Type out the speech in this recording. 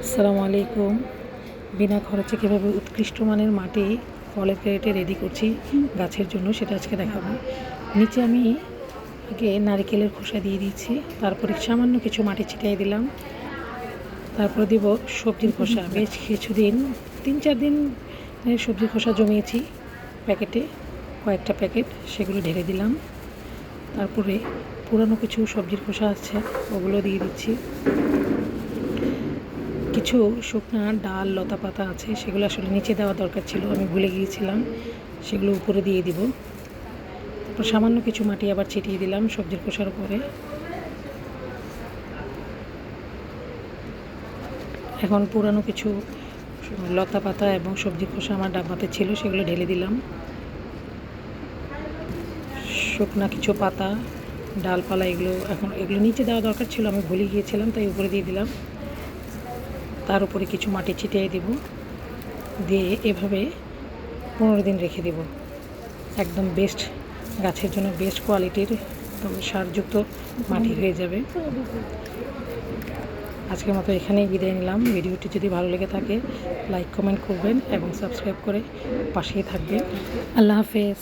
আসসালামু আলাইকুম। বিনা খরচে কীভাবে উৎকৃষ্ট মানের মাটি ফলের ক্রেটে রেডি করছি গাছের জন্য, সেটা আজকে দেখাবো। নিচে আমি আগে নারিকেলের খোসা দিয়ে দিয়েছি, তারপরে সামান্য কিছু মাটি ছিটিয়ে দিলাম, তারপরে দিব সবজির খোসা। বেশ কিছুদিন 3-4 দিন সবজির খোসা জমিয়েছি প্যাকেটে, কয়েকটা প্যাকেট, সেগুলো ঢেলে দিলাম। তারপরে পুরানো কিছু সবজির খোসা আছে, ওগুলো দিয়ে দিচ্ছি। কিছু শুকনা ডাল লতা পাতা আছে, সেগুলো আসলে নিচে দেওয়া দরকার ছিল, আমি ভুলে গিয়েছিলাম, সেগুলো উপরে দিয়ে দিব। তারপর সামান্য কিছু মাটি আবার ছিটিয়ে দিলাম সবজির খোসার উপরে। এখন পুরানো কিছু লতা পাতা এবং সবজির খোসা আমার ডাব্বাতে ছিল, সেগুলো ঢেলে দিলাম। শুকনা কিছু পাতা ডালপালা এগুলো নিচে দেওয়া দরকার ছিল, আমি ভুলে গিয়েছিলাম, তাই উপরে দিয়ে দিলাম। তার উপরে কিছু মাটি ছিটিয়ে দেব, দিয়ে এভাবে 15 দিন রেখে দেব। একদম বেস্ট, গাছের জন্য বেস্ট কোয়ালিটির তবে সারযুক্ত মাটি হয়ে যাবে। আজকের মতো এখানেই বিদায় নিলাম। ভিডিওটি যদি ভালো লেগে থাকে লাইক কমেন্ট করবেন এবং সাবস্ক্রাইব করে পাশেই থাকবেন। আল্লাহ হাফেজ।